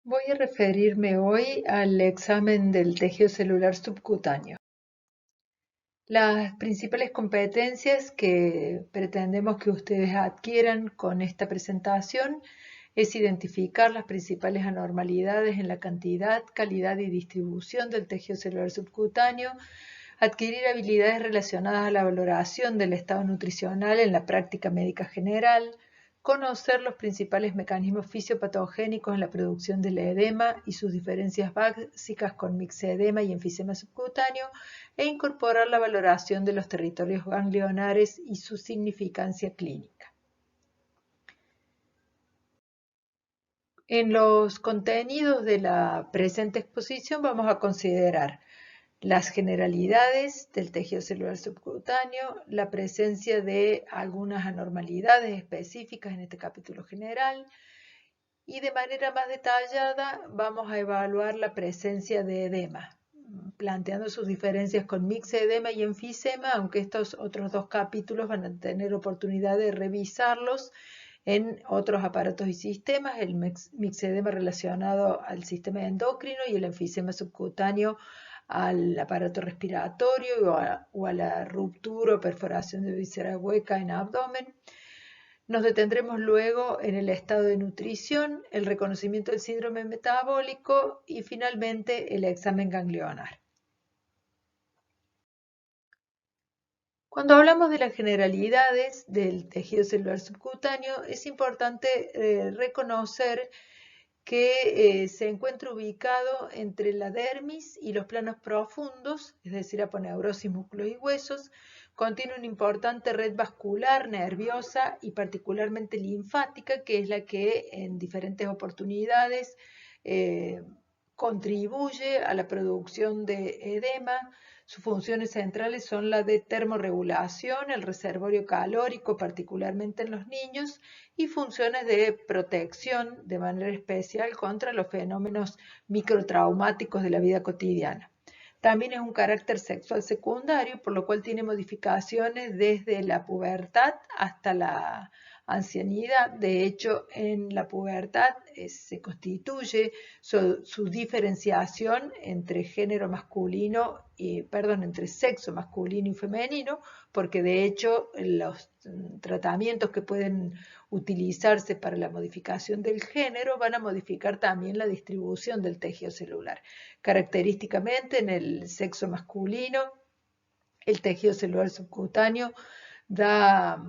Voy a referirme hoy al examen del tejido celular subcutáneo. Las principales competencias que pretendemos que ustedes adquieran con esta presentación es identificar las principales anormalidades en la cantidad, calidad y distribución del tejido celular subcutáneo, adquirir habilidades relacionadas a la valoración del estado nutricional en la práctica médica general, conocer los principales mecanismos fisiopatogénicos en la producción del edema y sus diferencias básicas con mixedema y enfisema subcutáneo, e incorporar la valoración de los territorios ganglionares y su significancia clínica. En los contenidos de la presente exposición vamos a considerar las generalidades del tejido celular subcutáneo, la presencia de algunas anormalidades específicas en este capítulo general, y de manera más detallada vamos a evaluar la presencia de edema, planteando sus diferencias con mixedema y enfisema, aunque estos otros dos capítulos van a tener oportunidad de revisarlos en otros aparatos y sistemas, el mixedema relacionado al sistema endocrino y el enfisema subcutáneo al aparato respiratorio o a la ruptura o perforación de víscera hueca en abdomen. Nos detendremos luego en el estado de nutrición, el reconocimiento del síndrome metabólico y finalmente el examen ganglionar. Cuando hablamos de las generalidades del tejido celular subcutáneo, es importante reconocer que se encuentra ubicado entre la dermis y los planos profundos, es decir, aponeurosis, músculos y huesos. Contiene una importante red vascular, nerviosa y particularmente linfática, que es la que en diferentes oportunidades contribuye a la producción de edema. Sus funciones centrales son la de termorregulación, el reservorio calórico, particularmente en los niños, y funciones de protección de manera especial contra los fenómenos microtraumáticos de la vida cotidiana. También es un carácter sexual secundario, por lo cual tiene modificaciones desde la pubertad hasta la ancianidad. De hecho, en la pubertad se constituye su diferenciación entre género masculino entre sexo masculino y femenino, porque de hecho los tratamientos que pueden utilizarse para la modificación del género van a modificar también la distribución del tejido celular. Característicamente en el sexo masculino, el tejido celular subcutáneo da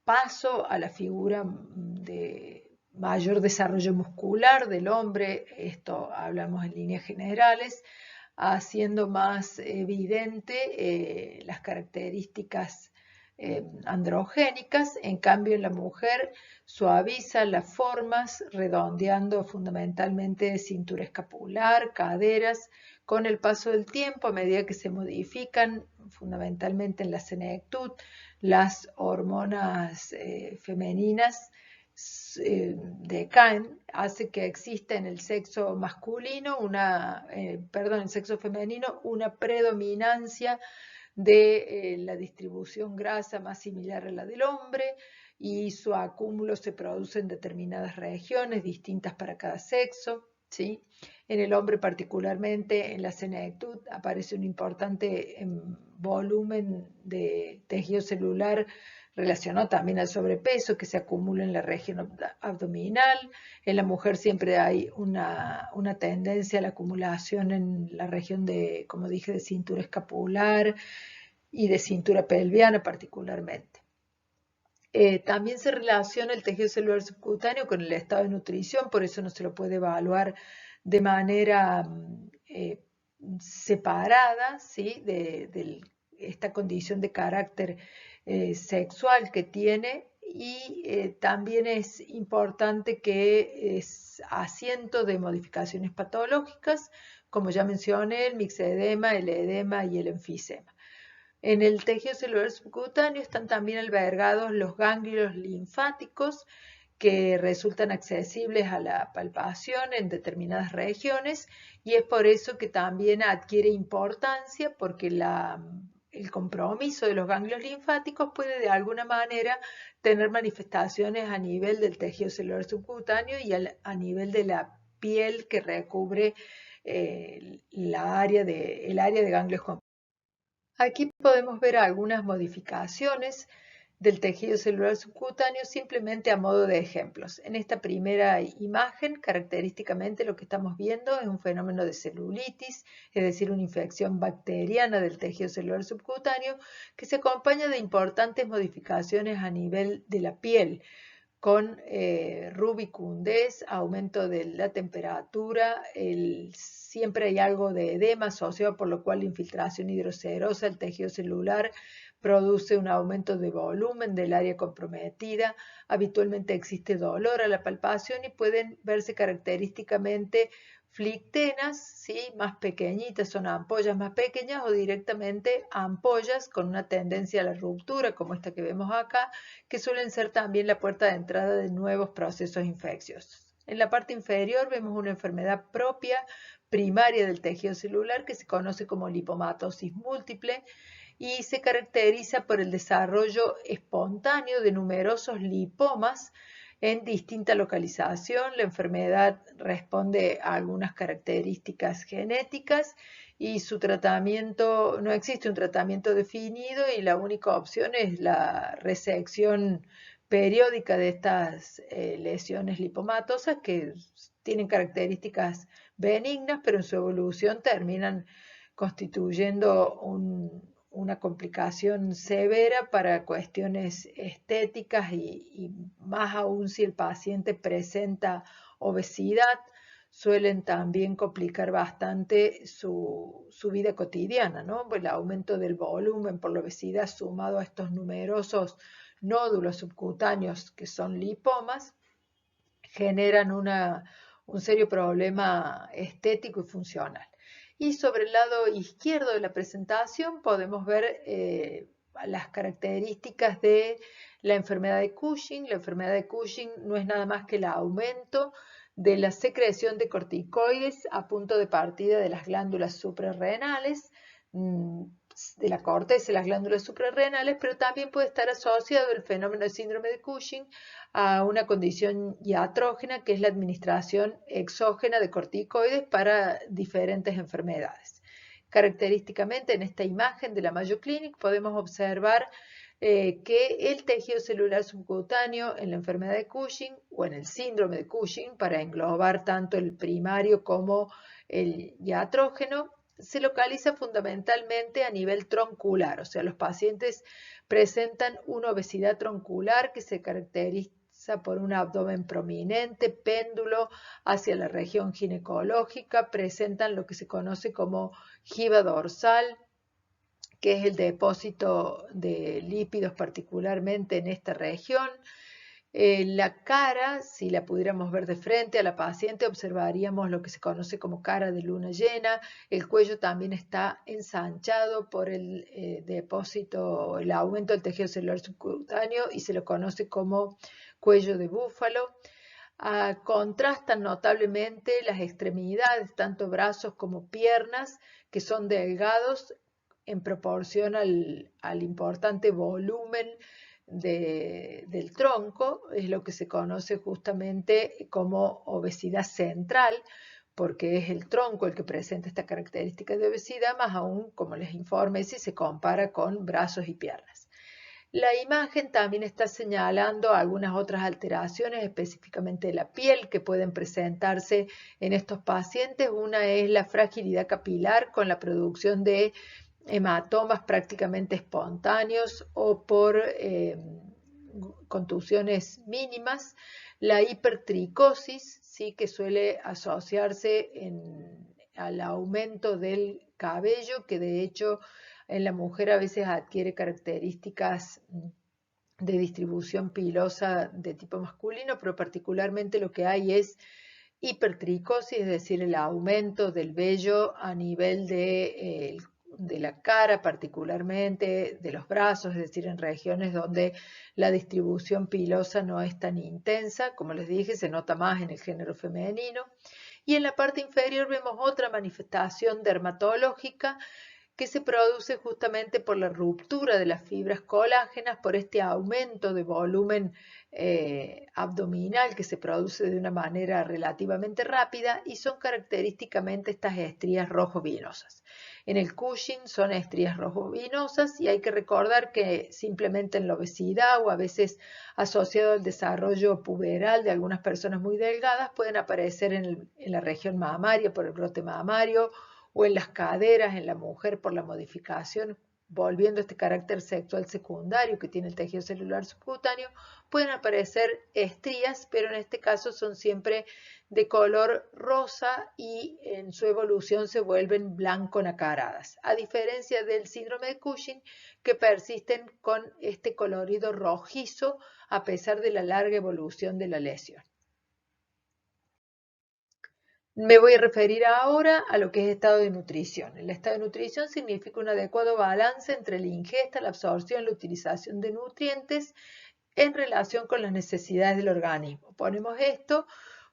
paso a la figura de mayor desarrollo muscular del hombre, esto hablamos en líneas generales, haciendo más evidente las características androgénicas. En cambio, en la mujer suaviza las formas, redondeando fundamentalmente cintura escapular, caderas. Con el paso del tiempo, a medida que se modifican fundamentalmente en la senectud las hormonas femeninas, decaen, hace que exista en el sexo masculino en el sexo femenino una predominancia de la distribución grasa más similar a la del hombre, y su acúmulo se produce en determinadas regiones distintas para cada sexo, ¿sí? En el hombre particularmente, en la senectud, aparece un importante volumen de tejido celular relacionado también al sobrepeso que se acumula en la región abdominal. En la mujer siempre hay una tendencia a la acumulación en la región de, como dije, de cintura escapular y de cintura pelviana particularmente. También se relaciona el tejido celular subcutáneo con el estado de nutrición, por eso no se lo puede evaluar de manera separada, ¿sí? de esta condición de carácter sexual que tiene, y también es importante que es asiento de modificaciones patológicas, como ya mencioné, el mixedema, el edema y el enfisema. En el tejido celular subcutáneo están también albergados los ganglios linfáticos, que resultan accesibles a la palpación en determinadas regiones, y es por eso que también adquiere importancia, porque el compromiso de los ganglios linfáticos puede de alguna manera tener manifestaciones a nivel del tejido celular subcutáneo y a nivel de la piel que recubre el área de ganglios. Aquí podemos ver algunas modificaciones del tejido celular subcutáneo simplemente a modo de ejemplos. En esta primera imagen, característicamente lo que estamos viendo es un fenómeno de celulitis, es decir, una infección bacteriana del tejido celular subcutáneo que se acompaña de importantes modificaciones a nivel de la piel, con rubicundez, aumento de la temperatura, siempre hay algo de edema asociado, por lo cual la infiltración hidroserosa del tejido celular produce un aumento de volumen del área comprometida. Habitualmente existe dolor a la palpación y pueden verse característicamente flictenas, ¿sí? Más pequeñitas, son ampollas más pequeñas o directamente ampollas con una tendencia a la ruptura, como esta que vemos acá, que suelen ser también la puerta de entrada de nuevos procesos infecciosos. En la parte inferior vemos una enfermedad propia, primaria del tejido celular, que se conoce como lipomatosis múltiple y se caracteriza por el desarrollo espontáneo de numerosos lipomas en distinta localización. La enfermedad responde a algunas características genéticas y su tratamiento, no existe un tratamiento definido y la única opción es la resección periódica de estas lesiones lipomatosas que tienen características benignas, pero en su evolución terminan constituyendo una complicación severa para cuestiones estéticas y más aún si el paciente presenta obesidad, suelen también complicar bastante su vida cotidiana, ¿no? El aumento del volumen por la obesidad sumado a estos numerosos nódulos subcutáneos que son lipomas, generan un serio problema estético y funcional. Y sobre el lado izquierdo de la presentación podemos ver las características de la enfermedad de Cushing. La enfermedad de Cushing no es nada más que el aumento de la secreción de corticoides a punto de partida de las glándulas suprarrenales, de la corteza de las glándulas suprarrenales, pero también puede estar asociado el fenómeno de síndrome de Cushing a una condición iatrógena, que es la administración exógena de corticoides para diferentes enfermedades. Característicamente, en esta imagen de la Mayo Clinic podemos observar que el tejido celular subcutáneo en la enfermedad de Cushing o en el síndrome de Cushing, para englobar tanto el primario como el iatrógeno, se localiza fundamentalmente a nivel troncular, o sea, los pacientes presentan una obesidad troncular que se caracteriza por un abdomen prominente, péndulo hacia la región ginecológica, presentan lo que se conoce como jiba dorsal, que es el depósito de lípidos particularmente en esta región. La cara, si la pudiéramos ver de frente a la paciente, observaríamos lo que se conoce como cara de luna llena. El cuello también está ensanchado por el depósito, el aumento del tejido celular subcutáneo y se lo conoce como cuello de búfalo. Contrastan notablemente las extremidades, tanto brazos como piernas, que son delgados en proporción al importante volumen del tronco, es lo que se conoce justamente como obesidad central, porque es el tronco el que presenta esta característica de obesidad, más aún, como les informé, si se compara con brazos y piernas. La imagen también está señalando algunas otras alteraciones, específicamente de la piel, que pueden presentarse en estos pacientes. Una es la fragilidad capilar con la producción de hematomas prácticamente espontáneos o por contusiones mínimas, la hipertricosis, ¿sí? Que suele asociarse al aumento del cabello, que de hecho en la mujer a veces adquiere características de distribución pilosa de tipo masculino, pero particularmente lo que hay es hipertricosis, es decir, el aumento del vello a nivel de la cara, particularmente de los brazos, es decir, en regiones donde la distribución pilosa no es tan intensa. Como les dije, se nota más en el género femenino. Y en la parte inferior vemos otra manifestación dermatológica que se produce justamente por la ruptura de las fibras colágenas, por este aumento de volumen abdominal que se produce de una manera relativamente rápida y son característicamente estas estrías rojo-vinosas. En el Cushing son estrías rojo-vinosas y hay que recordar que simplemente en la obesidad o a veces asociado al desarrollo puberal de algunas personas muy delgadas pueden aparecer en la región mamaria por el brote mamario o en las caderas en la mujer por la modificación, volviendo a este carácter sexual secundario que tiene el tejido celular subcutáneo, pueden aparecer estrías, pero en este caso son siempre de color rosa y en su evolución se vuelven blanco nacaradas, a diferencia del síndrome de Cushing que persisten con este colorido rojizo a pesar de la larga evolución de la lesión. Me voy a referir ahora a lo que es estado de nutrición. El estado de nutrición significa un adecuado balance entre la ingesta, la absorción y la utilización de nutrientes en relación con las necesidades del organismo. Ponemos esto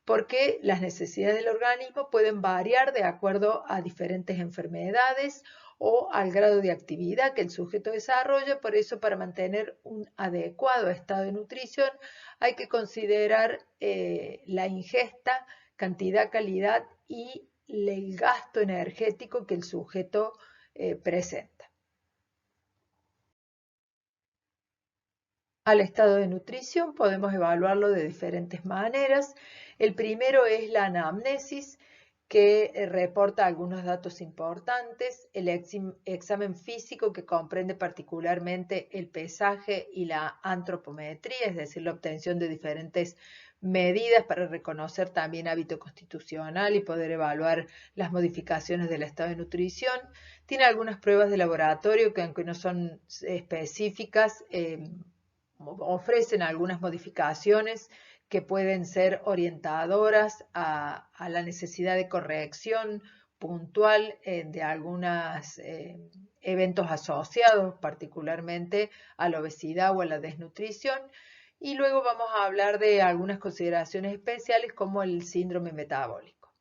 porque las necesidades del organismo pueden variar de acuerdo a diferentes enfermedades o al grado de actividad que el sujeto desarrolla. Por eso, para mantener un adecuado estado de nutrición, hay que considerar la ingesta, cantidad, calidad y el gasto energético que el sujeto presenta. Al estado de nutrición podemos evaluarlo de diferentes maneras. El primero es la anamnesis, que reporta algunos datos importantes, el examen físico que comprende particularmente el pesaje y la antropometría, es decir, la obtención de diferentes medidas para reconocer también hábito constitucional y poder evaluar las modificaciones del estado de nutrición. Tiene algunas pruebas de laboratorio que, aunque no son específicas, ofrecen algunas modificaciones que pueden ser orientadoras a la necesidad de corrección puntual de algunos eventos asociados particularmente a la obesidad o a la desnutrición. Y luego vamos a hablar de algunas consideraciones especiales como el síndrome metabólico.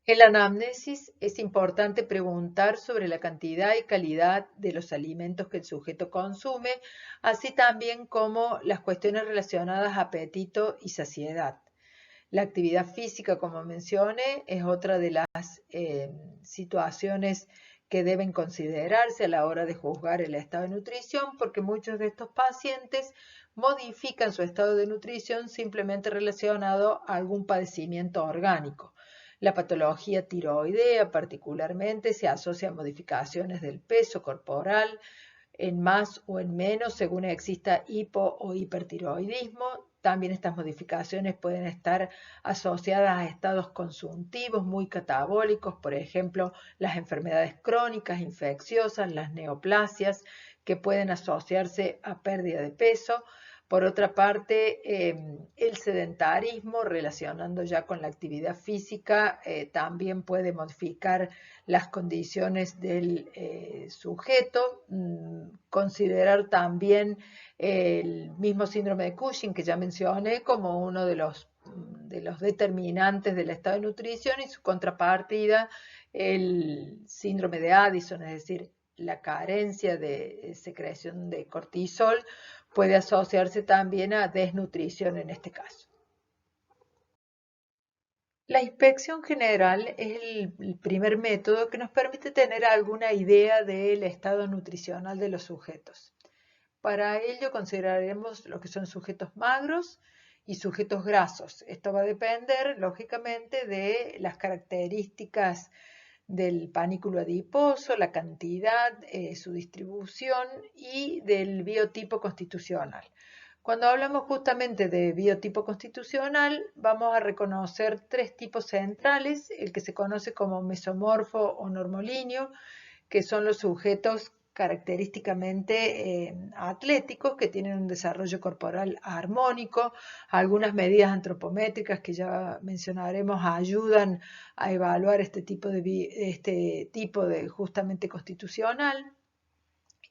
En la anamnesis es importante preguntar sobre la cantidad y calidad de los alimentos que el sujeto consume, así también como las cuestiones relacionadas a apetito y saciedad. La actividad física, como mencioné, es otra de las situaciones que deben considerarse a la hora de juzgar el estado de nutrición, porque muchos de estos pacientes modifican su estado de nutrición simplemente relacionado a algún padecimiento orgánico. La patología tiroidea particularmente se asocia a modificaciones del peso corporal en más o en menos según exista hipo o hipertiroidismo. También estas modificaciones pueden estar asociadas a estados consuntivos muy catabólicos, por ejemplo, las enfermedades crónicas, infecciosas, las neoplasias, que pueden asociarse a pérdida de peso. Por otra parte, el sedentarismo, relacionando ya con la actividad física, también puede modificar las condiciones del sujeto. Considerar también el mismo síndrome de Cushing que ya mencioné como uno de los determinantes del estado de nutrición y su contrapartida, el síndrome de Addison, es decir, la carencia de secreción de cortisol, puede asociarse también a desnutrición en este caso. La inspección general es el primer método que nos permite tener alguna idea del estado nutricional de los sujetos. Para ello consideraremos lo que son sujetos magros y sujetos grasos. Esto va a depender, lógicamente, de las características del panículo adiposo, la cantidad, su distribución y del biotipo constitucional. Cuando hablamos justamente de biotipo constitucional, vamos a reconocer tres tipos centrales, el que se conoce como mesomorfo o normolíneo, que son los sujetos característicamente atléticos, que tienen un desarrollo corporal armónico. Algunas medidas antropométricas que ya mencionaremos ayudan a evaluar este tipo de justamente constitucional.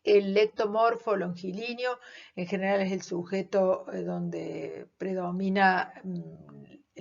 El ectomorfo longilíneo en general es el sujeto donde predomina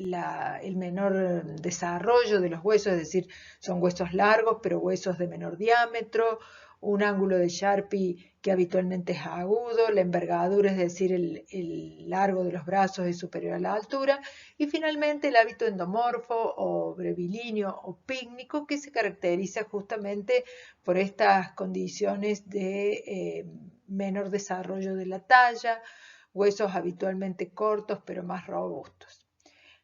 el menor desarrollo de los huesos, es decir, son huesos largos, pero huesos de menor diámetro, un ángulo de Sharpe que habitualmente es agudo, la envergadura, es decir, el largo de los brazos es superior a la altura, y finalmente el hábito endomorfo o brevilíneo o pícnico, que se caracteriza justamente por estas condiciones de menor desarrollo de la talla, huesos habitualmente cortos pero más robustos.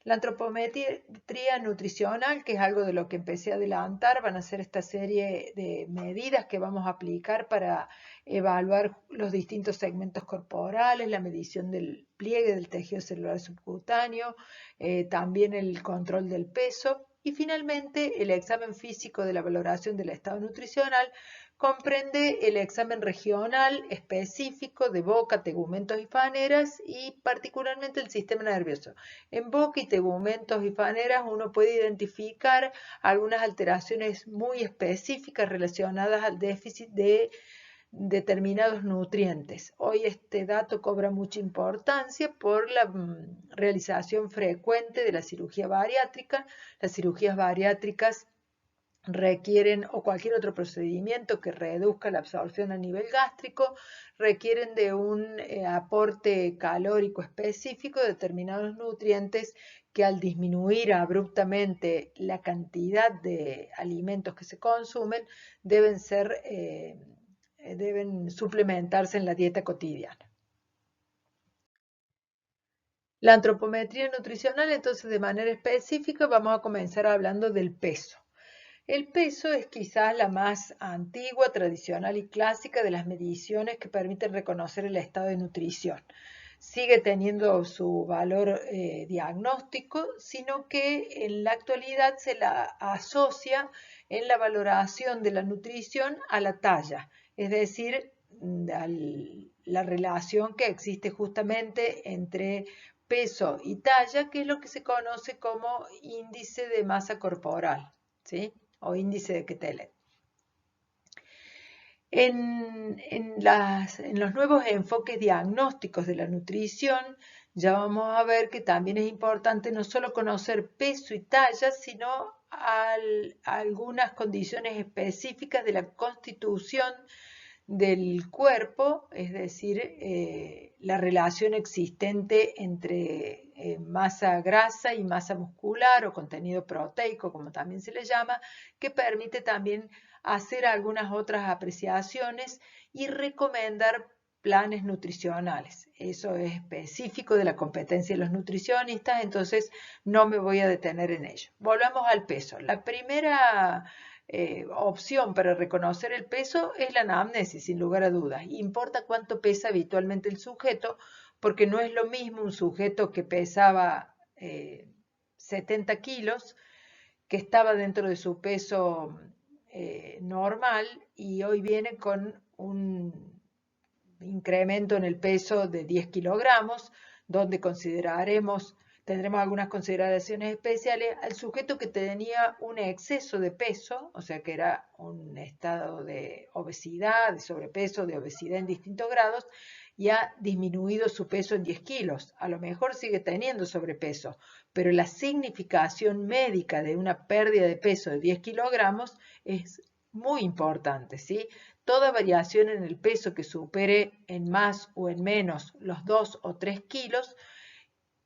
La antropometría nutricional, que es algo de lo que empecé a adelantar, van a ser esta serie de medidas que vamos a aplicar para evaluar los distintos segmentos corporales, la medición del pliegue del tejido celular subcutáneo, también el control del peso y finalmente el examen físico de la valoración del estado nutricional. Comprende el examen regional específico de boca, tegumentos y faneras y particularmente el sistema nervioso. En boca y tegumentos y faneras uno puede identificar algunas alteraciones muy específicas relacionadas al déficit de determinados nutrientes. Hoy este dato cobra mucha importancia por la realización frecuente de la cirugía bariátrica. Las cirugías bariátricas requieren, o cualquier otro procedimiento que reduzca la absorción a nivel gástrico, requieren de un aporte calórico específico de determinados nutrientes que al disminuir abruptamente la cantidad de alimentos que se consumen, deben suplementarse en la dieta cotidiana. La antropometría nutricional, entonces, de manera específica, vamos a comenzar hablando del peso. El peso es quizás la más antigua, tradicional y clásica de las mediciones que permiten reconocer el estado de nutrición. Sigue teniendo su valor diagnóstico, sino que en la actualidad se la asocia en la valoración de la nutrición a la talla, es decir, la relación que existe justamente entre peso y talla, que es lo que se conoce como índice de masa corporal, ¿sí? O índice de Quetelet. En los nuevos enfoques diagnósticos de la nutrición, ya vamos a ver que también es importante no solo conocer peso y talla, sino algunas condiciones específicas de la constitución del cuerpo, es decir, la relación existente entre masa grasa y masa muscular o contenido proteico, como también se le llama, que permite también hacer algunas otras apreciaciones y recomendar planes nutricionales. Eso es específico de la competencia de los nutricionistas, entonces no me voy a detener en ello. Volvamos al peso. La primera opción para reconocer el peso es la anamnesis, sin lugar a dudas. Importa cuánto pesa habitualmente el sujeto, porque no es lo mismo un sujeto que pesaba 70 kilos, que estaba dentro de su peso normal y hoy viene con un incremento en el peso de 10 kilogramos, donde tendremos algunas consideraciones especiales al sujeto que tenía un exceso de peso, o sea que era un estado de obesidad, de sobrepeso, de obesidad en distintos grados, y ha disminuido su peso en 10 kilos. A lo mejor sigue teniendo sobrepeso, pero la significación médica de una pérdida de peso de 10 kilogramos es muy importante, ¿sí? Toda variación en el peso que supere en más o en menos los 2 o 3 kilos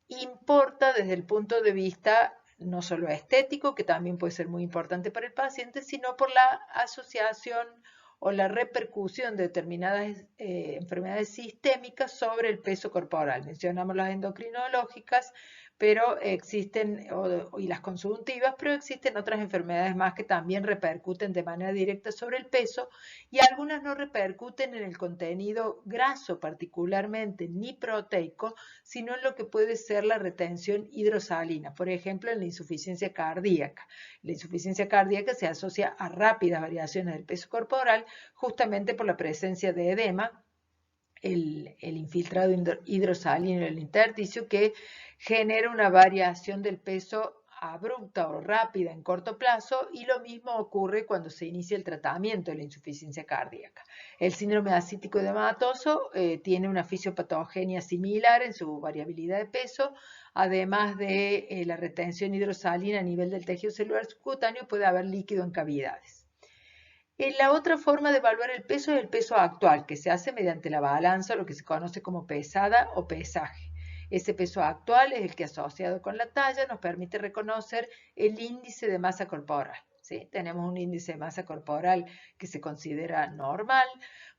importa desde el punto de vista no solo estético, que también puede ser muy importante para el paciente, sino por la asociación o la repercusión de determinadas enfermedades sistémicas sobre el peso corporal. Mencionamos las endocrinológicas, pero existen, y las consuntivas, pero existen otras enfermedades más que también repercuten de manera directa sobre el peso y algunas no repercuten en el contenido graso particularmente ni proteico, sino en lo que puede ser la retención hidrosalina, por ejemplo en la insuficiencia cardíaca. La insuficiencia cardíaca se asocia a rápidas variaciones del peso corporal justamente por la presencia de edema, el infiltrado hidrosalino en el intersticio que genera una variación del peso abrupta o rápida en corto plazo y lo mismo ocurre cuando se inicia el tratamiento de la insuficiencia cardíaca. El síndrome ascítico edematoso tiene una fisiopatogenia similar en su variabilidad de peso además de la retención hidrosalina a nivel del tejido celular subcutáneo, puede haber líquido en cavidades. La otra forma de evaluar el peso es el peso actual, que se hace mediante la balanza, lo que se conoce como pesada o pesaje. Ese peso actual es el que, asociado con la talla, nos permite reconocer el índice de masa corporal, ¿sí? Tenemos un índice de masa corporal que se considera normal.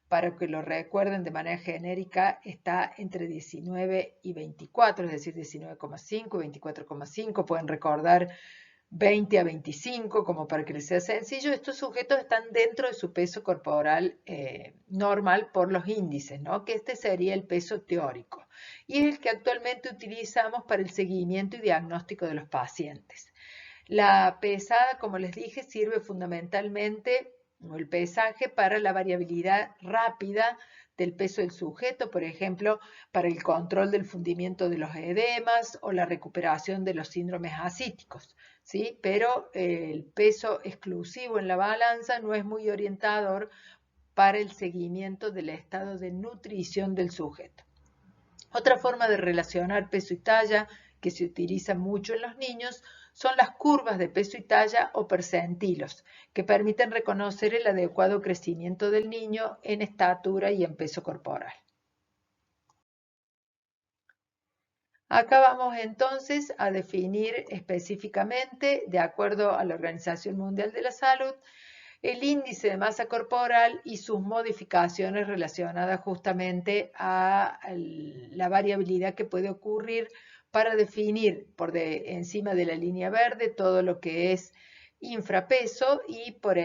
Para que lo recuerden de manera genérica, está entre 19 y 24, es decir, 19,5 y 24,5. Pueden recordar 20 a 25, como para que les sea sencillo. Estos sujetos están dentro de su peso corporal normal por los índices, ¿no? Que este sería el peso teórico. Y es el que actualmente utilizamos para el seguimiento y diagnóstico de los pacientes. La pesada, como les dije, sirve fundamentalmente, o el pesaje, para la variabilidad rápida del peso del sujeto, por ejemplo, para el control del fundimiento de los edemas o la recuperación de los síndromes ascíticos, ¿sí? Pero el peso exclusivo en la balanza no es muy orientador para el seguimiento del estado de nutrición del sujeto. Otra forma de relacionar peso y talla que se utiliza mucho en los niños son las curvas de peso y talla o percentilos, que permiten reconocer el adecuado crecimiento del niño en estatura y en peso corporal. Acá vamos entonces a definir específicamente, de acuerdo a la Organización Mundial de la Salud, el índice de masa corporal y sus modificaciones relacionadas justamente a la variabilidad que puede ocurrir para definir por encima de la línea verde todo lo que es infrapeso y por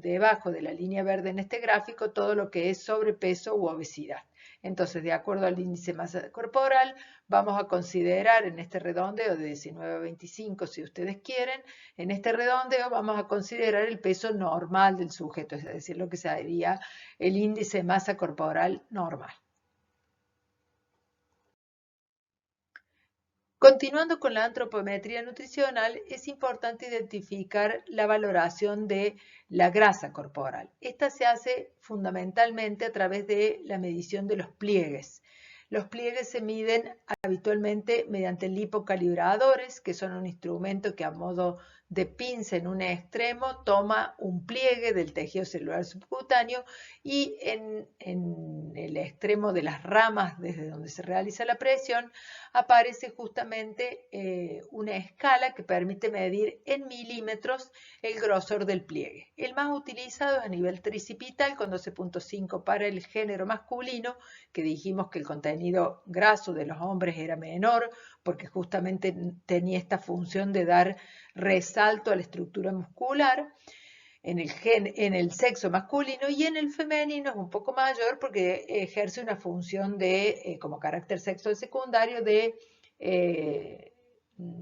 debajo de la línea verde en este gráfico todo lo que es sobrepeso u obesidad. Entonces, de acuerdo al índice de masa corporal, vamos a considerar en este redondeo de 19 a 25, si ustedes quieren, en este redondeo vamos a considerar el peso normal del sujeto, es decir, lo que sería el índice de masa corporal normal. Continuando con la antropometría nutricional, es importante identificar la valoración de la grasa corporal. Esta se hace fundamentalmente a través de la medición de los pliegues. Los pliegues se miden habitualmente mediante lipocalibradores, que son un instrumento que a modo de pinza en un extremo toma un pliegue del tejido celular subcutáneo y en el extremo de las ramas desde donde se realiza la presión aparece justamente una escala que permite medir en milímetros el grosor del pliegue. El más utilizado es a nivel tricipital con 12,5 para el género masculino, que dijimos que el contenido graso de los hombres era menor porque justamente tenía esta función de dar resalto a la estructura muscular. En el sexo masculino, y en el femenino es un poco mayor porque ejerce una función de, como carácter sexual secundario, de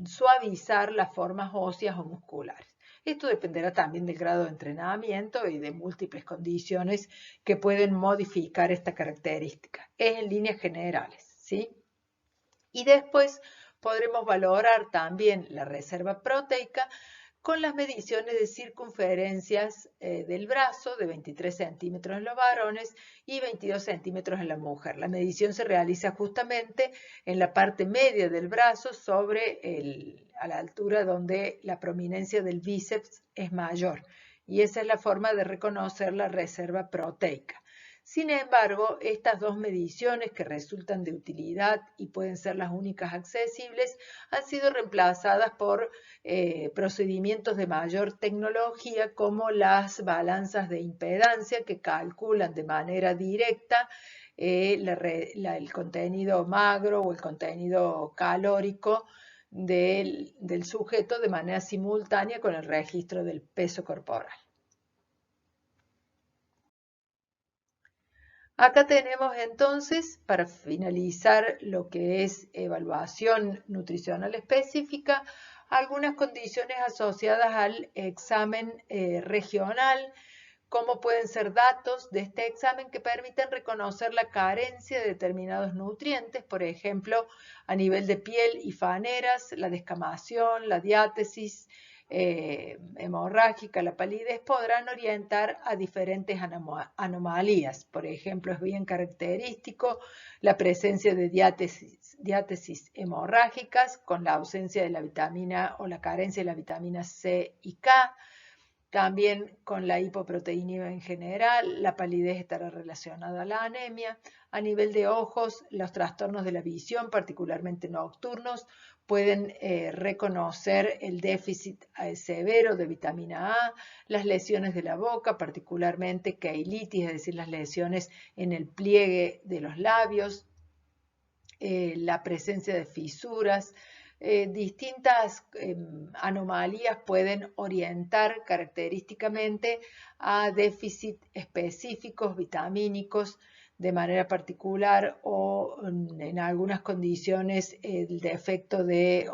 suavizar las formas óseas o musculares. Esto dependerá también del grado de entrenamiento y de múltiples condiciones que pueden modificar esta característica. Es en líneas generales, ¿sí? Y después podremos valorar también la reserva proteica con las mediciones de circunferencias del brazo de 23 centímetros en los varones y 22 centímetros en la mujer. La medición se realiza justamente en la parte media del brazo a la altura donde la prominencia del bíceps es mayor. Y esa es la forma de reconocer la reserva proteica. Sin embargo, estas dos mediciones que resultan de utilidad y pueden ser las únicas accesibles han sido reemplazadas por procedimientos de mayor tecnología como las balanzas de impedancia que calculan de manera directa el contenido magro o el contenido calórico del sujeto de manera simultánea con el registro del peso corporal. Acá tenemos entonces, para finalizar lo que es evaluación nutricional específica, algunas condiciones asociadas al examen regional, como pueden ser datos de este examen que permiten reconocer la carencia de determinados nutrientes, por ejemplo, a nivel de piel y faneras, la descamación, la diátesis, hemorrágica, la palidez, podrán orientar a diferentes anomalías. Por ejemplo, es bien característico la presencia de diátesis diátesis hemorrágicas con la ausencia de la vitamina o la carencia de la vitamina C y K. También con la hipoproteinemia en general, la palidez estará relacionada a la anemia. A nivel de ojos, los trastornos de la visión, particularmente nocturnos, pueden reconocer el déficit severo de vitamina A, las lesiones de la boca, particularmente cheilitis, es decir, las lesiones en el pliegue de los labios, la presencia de fisuras. Distintas anomalías pueden orientar característicamente a déficit específicos vitamínicos de manera particular o en algunas condiciones el defecto de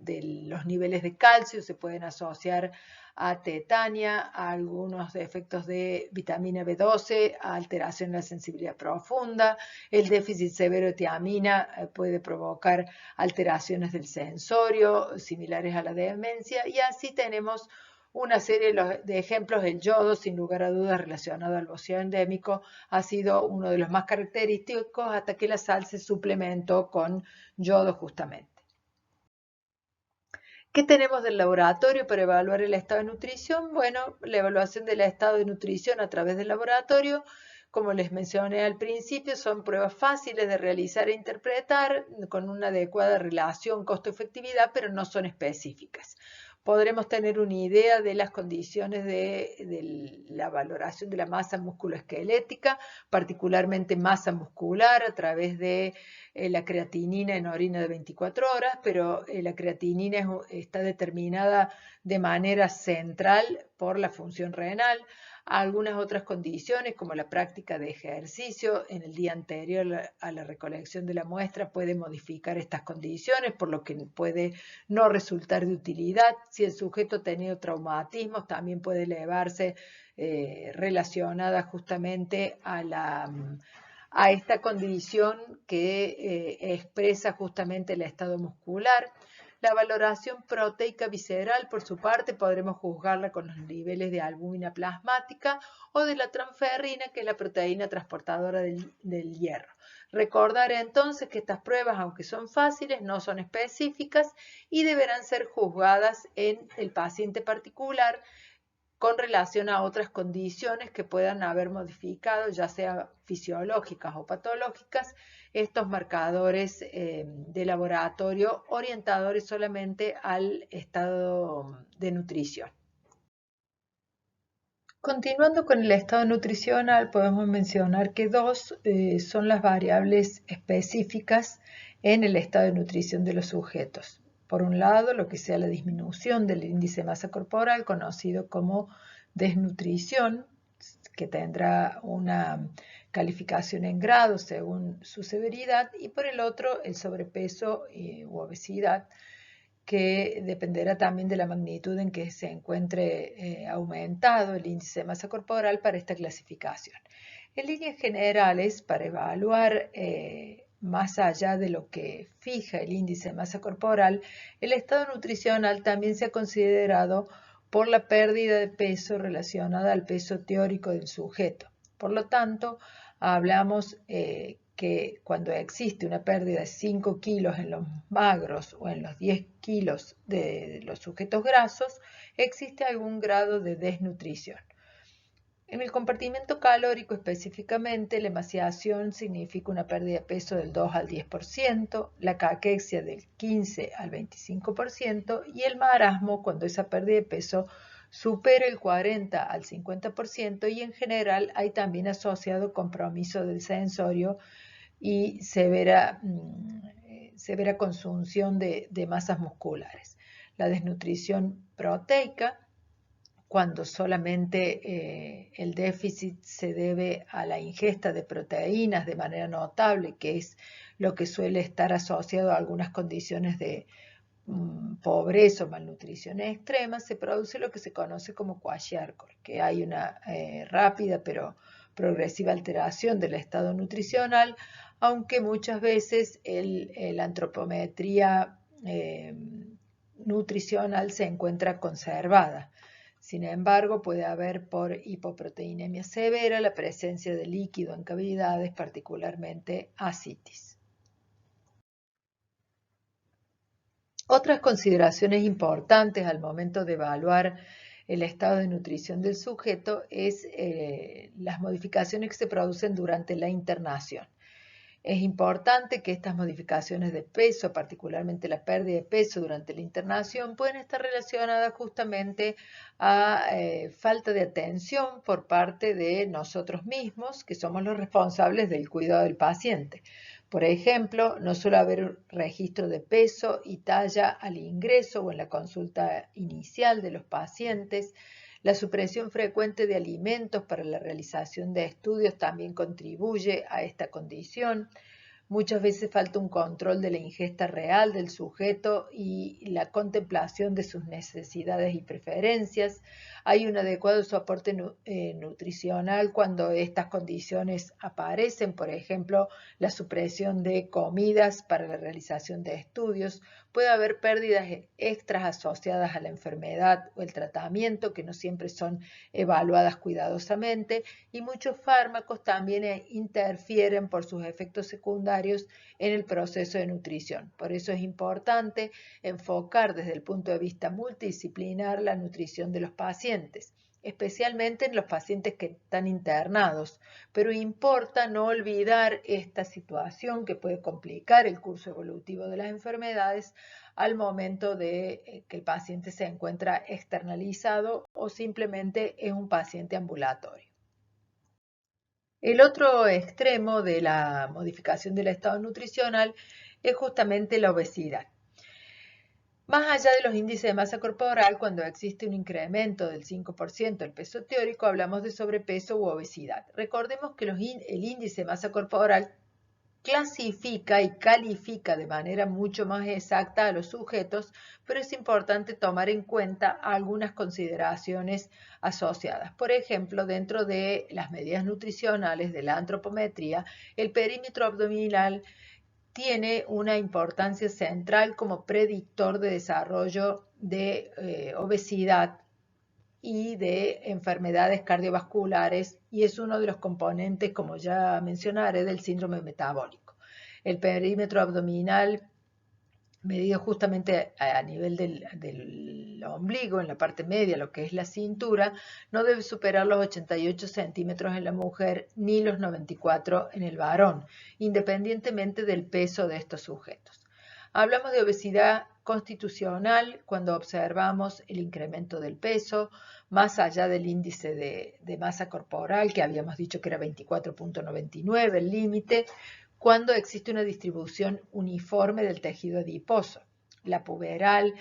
los niveles de calcio se pueden asociar a tetania, a algunos defectos de vitamina B12, a alteración de la sensibilidad profunda. El déficit severo de tiamina puede provocar alteraciones del sensorio similares a la demencia y así tenemos una serie de ejemplos. El yodo, sin lugar a dudas, relacionado al bocio endémico, ha sido uno de los más característicos hasta que la sal se suplementó con yodo justamente. ¿Qué tenemos del laboratorio para evaluar el estado de nutrición? Bueno, la evaluación del estado de nutrición a través del laboratorio, como les mencioné al principio, son pruebas fáciles de realizar e interpretar con una adecuada relación costo-efectividad, pero no son específicas. Podremos tener una idea de las condiciones de la valoración de la masa musculoesquelética, particularmente masa muscular, a través de la creatinina en orina de 24 horas, pero la creatinina está determinada de manera central por la función renal. Algunas otras condiciones, como la práctica de ejercicio en el día anterior a la recolección de la muestra, puede modificar estas condiciones, por lo que puede no resultar de utilidad. Si el sujeto ha tenido traumatismos, también puede elevarse relacionada justamente a esta condición que expresa justamente el estado muscular. La valoración proteica visceral, por su parte, podremos juzgarla con los niveles de albúmina plasmática o de la transferrina, que es la proteína transportadora del hierro. Recordar entonces que estas pruebas, aunque son fáciles, no son específicas y deberán ser juzgadas en el paciente particular con relación a otras condiciones que puedan haber modificado, ya sea fisiológicas o patológicas, estos marcadores de laboratorio orientadores solamente al estado de nutrición. Continuando con el estado nutricional, podemos mencionar que dos son las variables específicas en el estado de nutrición de los sujetos. Por un lado, lo que sea la disminución del índice de masa corporal, conocido como desnutrición, que tendrá una calificación en grados según su severidad, y por el otro, el sobrepeso u obesidad, que dependerá también de la magnitud en que se encuentre aumentado el índice de masa corporal para esta clasificación. En líneas generales, para evaluar más allá de lo que fija el índice de masa corporal, el estado nutricional también se ha considerado por la pérdida de peso relacionada al peso teórico del sujeto. Por lo tanto, hablamos que cuando existe una pérdida de 5 kilos en los magros o en los 10 kilos de los sujetos grasos, existe algún grado de desnutrición. En el compartimento calórico específicamente, la emaciación significa una pérdida de peso del 2 al 10%, la caquexia del 15 al 25% y el marasmo cuando esa pérdida de peso supera el 40 al 50% y en general hay también asociado compromiso del sensorio y severa consunción de masas musculares. La desnutrición proteica, cuando solamente el déficit se debe a la ingesta de proteínas de manera notable, que es lo que suele estar asociado a algunas condiciones de pobreza o malnutrición extrema, se produce lo que se conoce como kwashiorkor, que hay una rápida pero progresiva alteración del estado nutricional, aunque muchas veces la antropometría nutricional se encuentra conservada. Sin embargo, puede haber por hipoproteinemia severa la presencia de líquido en cavidades, particularmente ascitis. Otras consideraciones importantes al momento de evaluar el estado de nutrición del sujeto es las modificaciones que se producen durante la internación. Es importante que estas modificaciones de peso, particularmente la pérdida de peso durante la internación, pueden estar relacionadas justamente a falta de atención por parte de nosotros mismos, que somos los responsables del cuidado del paciente. Por ejemplo, no suele haber registro de peso y talla al ingreso o en la consulta inicial de los pacientes. La supresión frecuente de alimentos para la realización de estudios también contribuye a esta condición. Muchas veces falta un control de la ingesta real del sujeto y la contemplación de sus necesidades y preferencias. Hay un adecuado soporte nutricional cuando estas condiciones aparecen, por ejemplo, la supresión de comidas para la realización de estudios. Puede haber pérdidas extras asociadas a la enfermedad o el tratamiento que no siempre son evaluadas cuidadosamente y muchos fármacos también interfieren por sus efectos secundarios en el proceso de nutrición. Por eso es importante enfocar desde el punto de vista multidisciplinar la nutrición de los pacientes, especialmente en los pacientes que están internados, pero importa no olvidar esta situación que puede complicar el curso evolutivo de las enfermedades al momento de que el paciente se encuentra externalizado o simplemente es un paciente ambulatorio. El otro extremo de la modificación del estado nutricional es justamente la obesidad. Más allá de los índices de masa corporal, cuando existe un incremento del 5% del peso teórico, hablamos de sobrepeso u obesidad. Recordemos que el índice de masa corporal clasifica y califica de manera mucho más exacta a los sujetos, pero es importante tomar en cuenta algunas consideraciones asociadas. Por ejemplo, dentro de las medidas nutricionales de la antropometría, el perímetro abdominal tiene una importancia central como predictor de desarrollo de obesidad y de enfermedades cardiovasculares y es uno de los componentes, como ya mencionaré, del síndrome metabólico. El perímetro abdominal, medido justamente a nivel del ombligo, en la parte media, lo que es la cintura, no debe superar los 88 centímetros en la mujer ni los 94 en el varón, independientemente del peso de estos sujetos. Hablamos de obesidad constitucional cuando observamos el incremento del peso, más allá del índice de masa corporal, que habíamos dicho que era 24.99, el límite, cuando existe una distribución uniforme del tejido adiposo. La puberal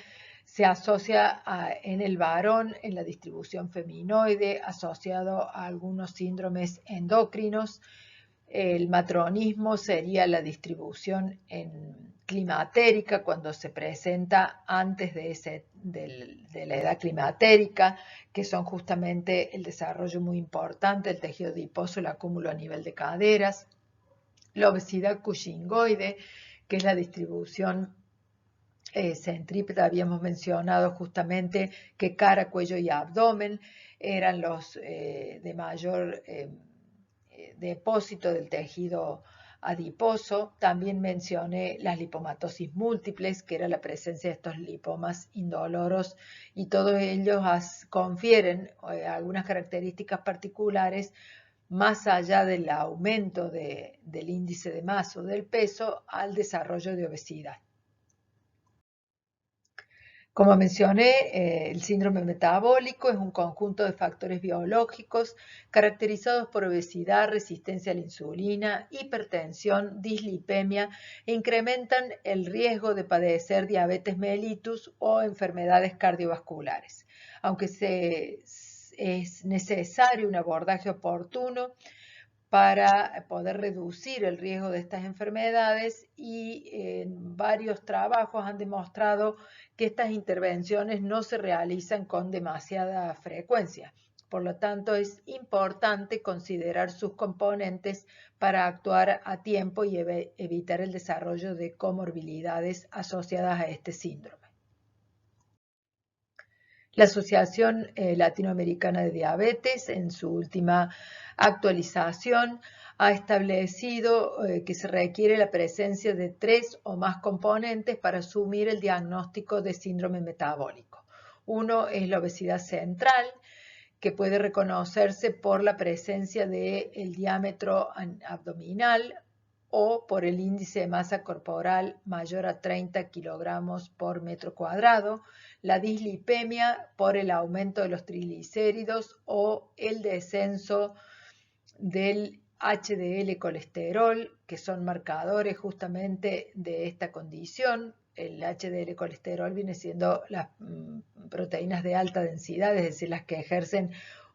se asocia en el varón en la distribución feminoide, asociado a algunos síndromes endocrinos. El matronismo sería la distribución climatérica cuando se presenta antes de la edad climatérica, que son justamente el desarrollo muy importante del tejido adiposo, el acúmulo a nivel de caderas. La obesidad cushingoide, que es la distribución centrípeta, habíamos mencionado justamente que cara, cuello y abdomen eran los de mayor depósito del tejido adiposo. También mencioné las lipomatosis múltiples, que era la presencia de estos lipomas indoloros, y todos ellos confieren algunas características particulares más allá del aumento del índice de masa o del peso al desarrollo de obesidad. Como mencioné, el síndrome metabólico es un conjunto de factores biológicos caracterizados por obesidad, resistencia a la insulina, hipertensión, dislipemia e incrementan el riesgo de padecer diabetes mellitus o enfermedades cardiovasculares. Aunque es necesario un abordaje oportuno para poder reducir el riesgo de estas enfermedades y en varios trabajos han demostrado que estas intervenciones no se realizan con demasiada frecuencia. Por lo tanto, es importante considerar sus componentes para actuar a tiempo y evitar el desarrollo de comorbilidades asociadas a este síndrome. La Asociación Latinoamericana de Diabetes, en su última actualización, ha establecido que se requiere la presencia de 3 o más componentes para asumir el diagnóstico de síndrome metabólico. Uno es la obesidad central, que puede reconocerse por la presencia del diámetro abdominal o por el índice de masa corporal mayor a 30 kilogramos por metro cuadrado, la dislipemia por el aumento de los triglicéridos o el descenso del HDL colesterol, que son marcadores justamente de esta condición. El HDL colesterol viene siendo las proteínas de alta densidad, es decir, las que ejercen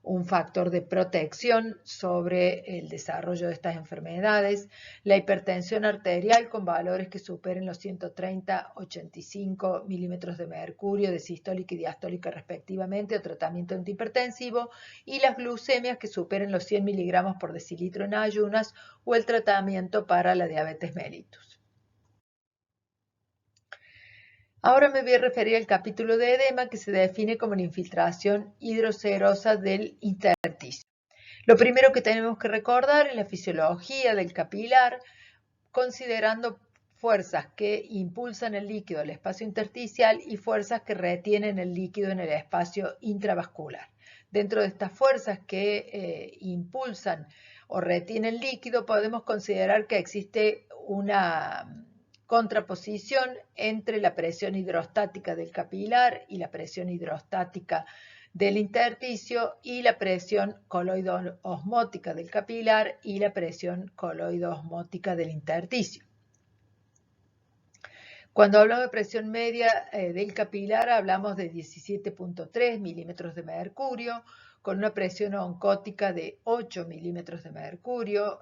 un factor de protección sobre el desarrollo de estas enfermedades, la hipertensión arterial con valores que superen los 130-85 milímetros de mercurio de sistólica y diastólica respectivamente o tratamiento antihipertensivo, y las glucemias que superen los 100 miligramos por decilitro en ayunas o el tratamiento para la diabetes mellitus. Ahora me voy a referir al capítulo de edema, que se define como la infiltración hidrocerosa del intersticio. Lo primero que tenemos que recordar es la fisiología del capilar, considerando fuerzas que impulsan el líquido al espacio intersticial y fuerzas que retienen el líquido en el espacio intravascular. Dentro de estas fuerzas que impulsan o retienen líquido, podemos considerar que existe una contraposición entre la presión hidrostática del capilar y la presión hidrostática del intersticio y la presión coloido-osmótica del capilar y la presión coloido-osmótica del intersticio. Cuando hablamos de presión media del capilar, hablamos de 17.3 milímetros de mercurio, con una presión oncótica de 8 milímetros de mercurio,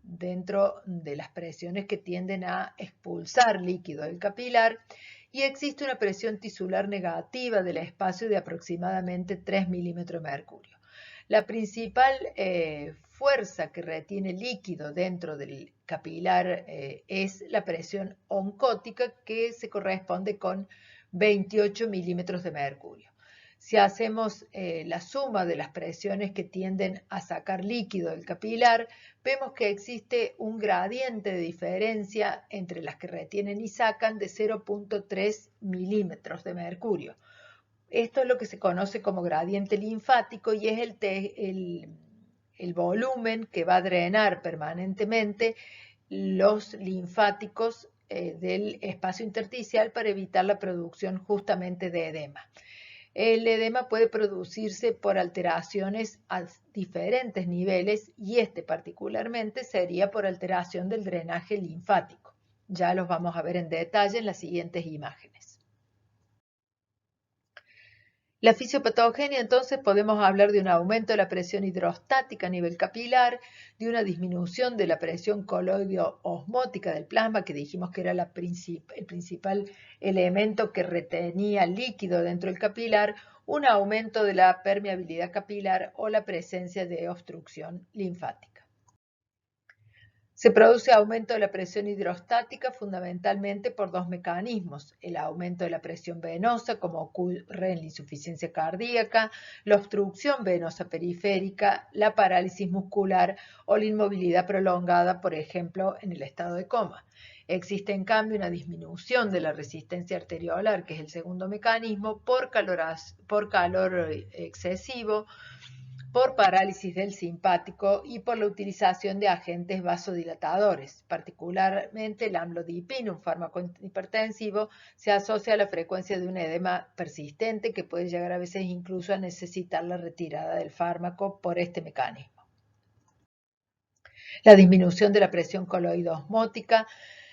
dentro de las presiones que tienden a expulsar líquido del capilar, y existe una presión tisular negativa del espacio de aproximadamente 3 milímetros de mercurio. La principal fuerza que retiene líquido dentro del capilar es la presión oncótica, que se corresponde con 28 milímetros de mercurio. Si hacemos la suma de las presiones que tienden a sacar líquido del capilar, vemos que existe un gradiente de diferencia entre las que retienen y sacan de 0.3 milímetros de mercurio. Esto es lo que se conoce como gradiente linfático y es el volumen que va a drenar permanentemente los linfáticos del espacio intersticial para evitar la producción justamente de edema. El edema puede producirse por alteraciones a diferentes niveles y este particularmente sería por alteración del drenaje linfático. Ya los vamos a ver en detalle en las siguientes imágenes. La fisiopatogenia, entonces, podemos hablar de un aumento de la presión hidrostática a nivel capilar, de una disminución de la presión coloideo-osmótica del plasma, que dijimos que era el principal elemento que retenía líquido dentro del capilar, un aumento de la permeabilidad capilar o la presencia de obstrucción linfática. Se produce aumento de la presión hidrostática fundamentalmente por dos mecanismos: el aumento de la presión venosa, como ocurre en la insuficiencia cardíaca, la obstrucción venosa periférica, la parálisis muscular o la inmovilidad prolongada, por ejemplo, en el estado de coma. Existe en cambio una disminución de la resistencia arteriolar, que es el segundo mecanismo, por calor excesivo, por parálisis del simpático y por la utilización de agentes vasodilatadores. Particularmente el amlodipino, un fármaco hipertensivo, se asocia a la frecuencia de un edema persistente que puede llegar a veces incluso a necesitar la retirada del fármaco por este mecanismo. La disminución de la presión coloidosmótica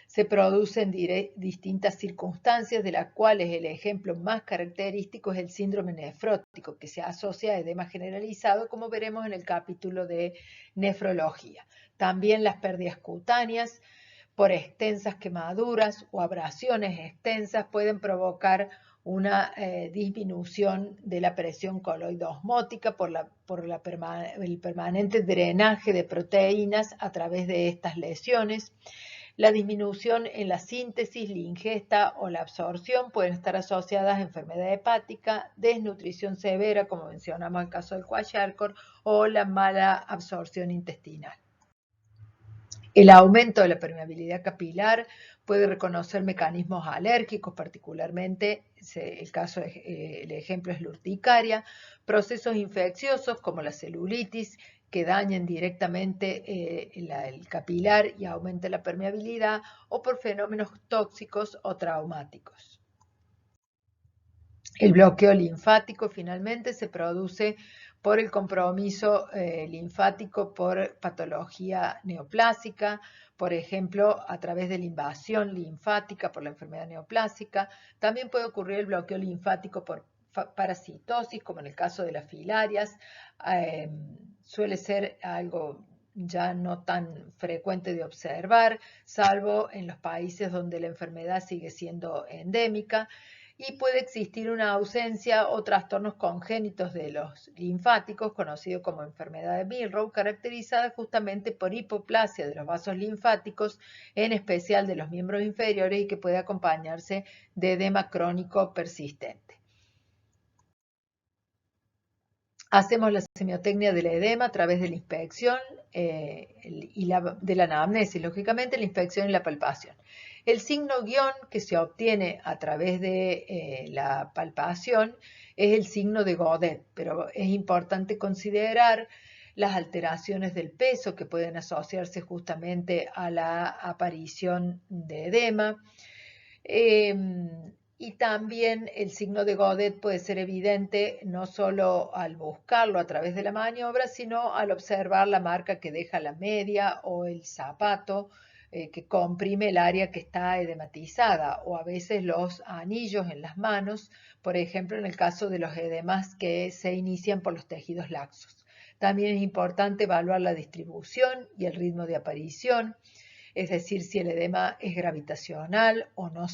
se produce en distintas circunstancias, de las cuales el ejemplo más característico es el síndrome nefrótico, que se asocia a edema generalizado, como veremos en el capítulo de nefrología. También las pérdidas cutáneas por extensas quemaduras o abrasiones extensas pueden provocar una disminución de la presión coloidosmótica por el permanente drenaje de proteínas a través de estas lesiones. La disminución en la síntesis, la ingesta o la absorción pueden estar asociadas a enfermedad hepática, desnutrición severa, como mencionamos en el caso del kwashiorkor, o la mala absorción intestinal. El aumento de la permeabilidad capilar puede reconocer mecanismos alérgicos, particularmente el ejemplo es la urticaria, procesos infecciosos como la celulitis que dañen directamente el capilar y aumenten la permeabilidad, o por fenómenos tóxicos o traumáticos. El bloqueo linfático finalmente se produce por el compromiso linfático por patología neoplásica, por ejemplo, a través de la invasión linfática por la enfermedad neoplásica. También puede ocurrir el bloqueo linfático por parasitosis, como en el caso de las filarias. Suele ser algo ya no tan frecuente de observar, salvo en los países donde la enfermedad sigue siendo endémica. Y puede existir una ausencia o trastornos congénitos de los linfáticos, conocido como enfermedad de Milrow, caracterizada justamente por hipoplasia de los vasos linfáticos, en especial de los miembros inferiores, y que puede acompañarse de edema crónico persistente. Hacemos la semiotecnia del edema a través de la inspección y de la anamnesis, lógicamente, la inspección y la palpación. El signo guión que se obtiene a través de la palpación es el signo de Godet, pero es importante considerar las alteraciones del peso que pueden asociarse justamente a la aparición de edema. Y también el signo de Godet puede ser evidente no solo al buscarlo a través de la maniobra, sino al observar la marca que deja la media o el zapato que comprime el área que está edematizada, o a veces los anillos en las manos, por ejemplo en el caso de los edemas que se inician por los tejidos laxos. También es importante evaluar la distribución y el ritmo de aparición, es decir, si el edema es gravitacional o no,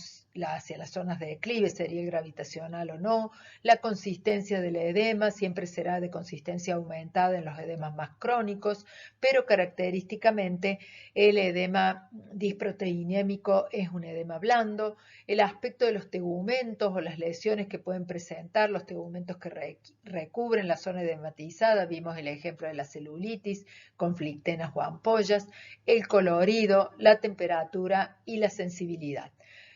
hacia las zonas de declive sería gravitacional o no. La consistencia del edema siempre será de consistencia aumentada en los edemas más crónicos, pero característicamente el edema disproteinémico es un edema blando. El aspecto de los tegumentos o las lesiones que pueden presentar, los tegumentos que recubren la zona edematizada, vimos el ejemplo de la celulitis con flictenas o ampollas, el colorido, la temperatura y la sensibilidad.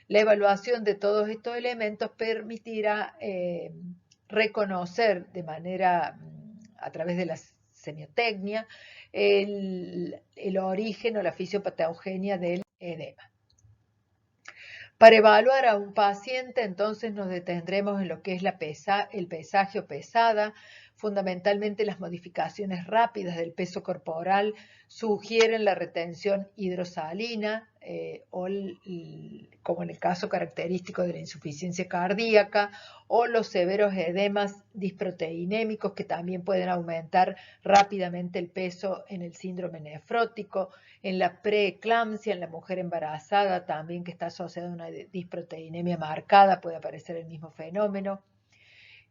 La evaluación de todos estos elementos permitirá reconocer de manera, a través de la semiotecnia, el origen o la fisiopatogenia del edema. Para evaluar a un paciente, entonces nos detendremos en lo que es el pesaje o pesada. Fundamentalmente las modificaciones rápidas del peso corporal sugieren la retención hidrosalina como en el caso característico de la insuficiencia cardíaca, o los severos edemas disproteinémicos que también pueden aumentar rápidamente el peso en el síndrome nefrótico, en la preeclampsia, en la mujer embarazada también que está asociada a una disproteinemia marcada puede aparecer el mismo fenómeno.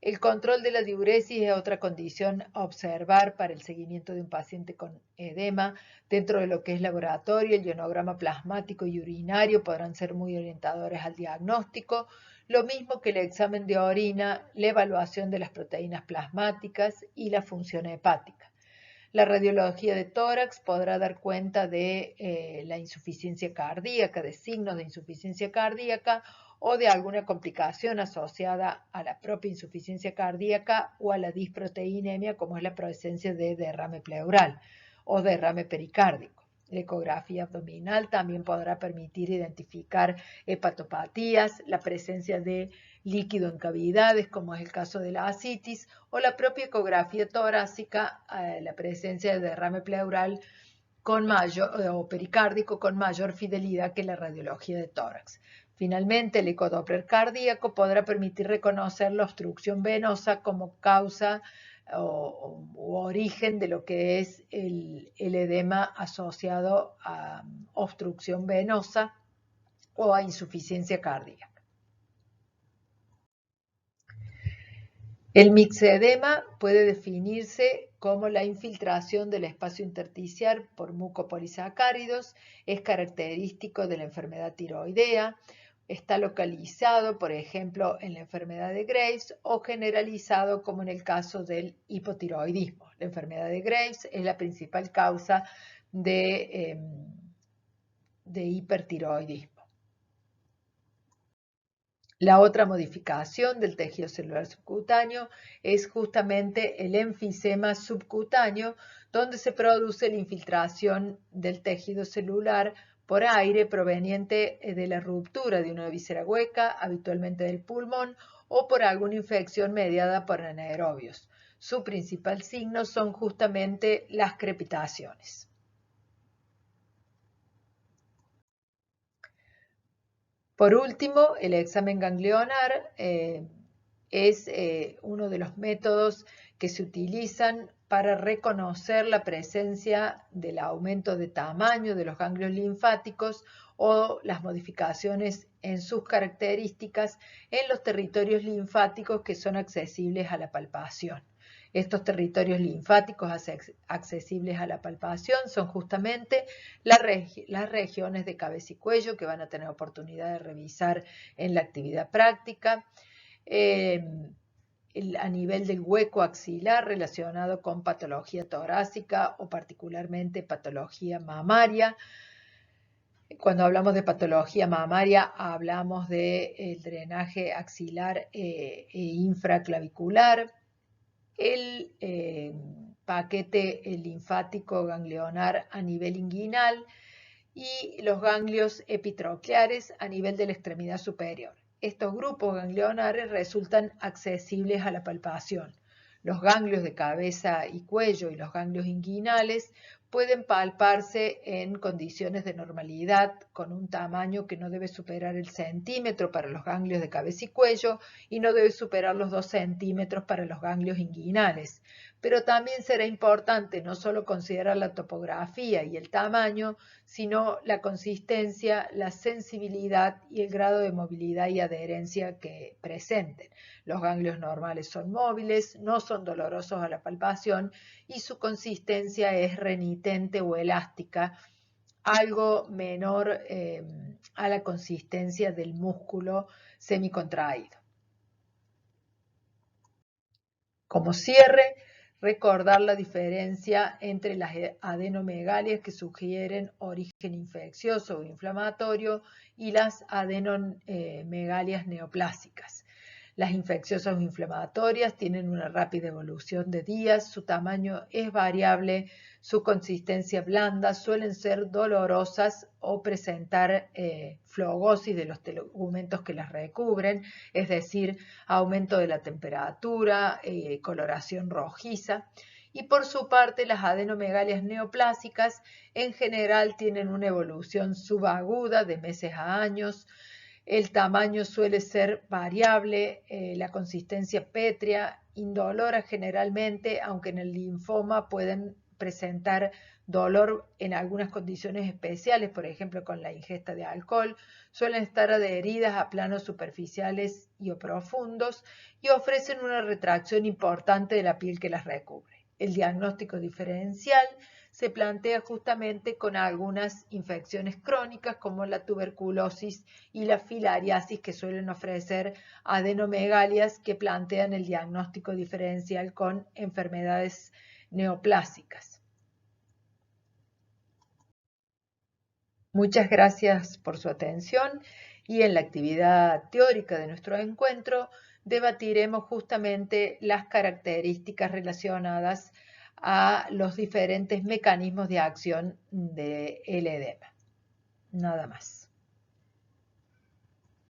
El control de la diuresis es otra condición a observar para el seguimiento de un paciente con edema. Dentro de lo que es laboratorio, el ionograma plasmático y urinario podrán ser muy orientadores al diagnóstico, lo mismo que el examen de orina, la evaluación de las proteínas plasmáticas y la función hepática. La radiología de tórax podrá dar cuenta de la insuficiencia cardíaca, de signos de insuficiencia cardíaca o de alguna complicación asociada a la propia insuficiencia cardíaca o a la disproteinemia, como es la presencia de derrame pleural o derrame pericárdico. La ecografía abdominal también podrá permitir identificar hepatopatías, la presencia de líquido en cavidades, como es el caso de la ascitis, o la propia ecografía torácica, la presencia de derrame pleural o pericárdico con mayor fidelidad que la radiología de tórax. Finalmente, el ecodoppler cardíaco podrá permitir reconocer la obstrucción venosa como causa o origen de lo que es el edema asociado a obstrucción venosa o a insuficiencia cardíaca. El mixedema puede definirse como la infiltración del espacio intersticial por mucopolisacáridos, es característico de la enfermedad tiroidea, está localizado, por ejemplo, en la enfermedad de Graves o generalizado como en el caso del hipotiroidismo. La enfermedad de Graves es la principal causa de hipertiroidismo. La otra modificación del tejido celular subcutáneo es justamente el enfisema subcutáneo, donde se produce la infiltración del tejido celular por aire proveniente de la ruptura de una víscera hueca, habitualmente del pulmón, o por alguna infección mediada por anaerobios. Su principal signo son justamente las crepitaciones. Por último, el examen ganglionar es uno de los métodos que se utilizan para reconocer la presencia del aumento de tamaño de los ganglios linfáticos o las modificaciones en sus características en los territorios linfáticos que son accesibles a la palpación. Estos territorios linfáticos accesibles a la palpación son justamente las regiones de cabeza y cuello que van a tener oportunidad de revisar en la actividad práctica, a nivel del hueco axilar relacionado con patología torácica o particularmente patología mamaria. Cuando hablamos de patología mamaria, hablamos del drenaje axilar e infraclavicular, el paquete linfático ganglionar a nivel inguinal y los ganglios epitrocleares a nivel de la extremidad superior. Estos grupos ganglionares resultan accesibles a la palpación. Los ganglios de cabeza y cuello y los ganglios inguinales pueden palparse en condiciones de normalidad con un tamaño que no debe superar el centímetro para los ganglios de cabeza y cuello y no debe superar los 2 centímetros para los ganglios inguinales. Pero también será importante no solo considerar la topografía y el tamaño, sino la consistencia, la sensibilidad y el grado de movilidad y adherencia que presenten. Los ganglios normales son móviles, no son dolorosos a la palpación y su consistencia es renitente o elástica, algo menor a la consistencia del músculo semicontraído. Como cierre, recordar la diferencia entre las adenomegalias que sugieren origen infeccioso o inflamatorio y las adenomegalias neoplásicas. Las infecciosas o inflamatorias tienen una rápida evolución de días, su tamaño es variable, su consistencia blanda, suelen ser dolorosas o presentar flogosis de los tegumentos que las recubren, es decir, aumento de la temperatura, coloración rojiza. Y por su parte, las adenomegalias neoplásicas en general tienen una evolución subaguda de meses a años. El tamaño suele ser variable, la consistencia pétrea, indolora generalmente, aunque en el linfoma pueden presentar dolor en algunas condiciones especiales, por ejemplo con la ingesta de alcohol, suelen estar adheridas a planos superficiales y o profundos y ofrecen una retracción importante de la piel que las recubre. El diagnóstico diferencial se plantea justamente con algunas infecciones crónicas como la tuberculosis y la filariasis que suelen ofrecer adenomegalias que plantean el diagnóstico diferencial con enfermedades neoplásicas. Muchas gracias por su atención y en la actividad teórica de nuestro encuentro debatiremos justamente las características relacionadas a los diferentes mecanismos de acción del edema. Nada más.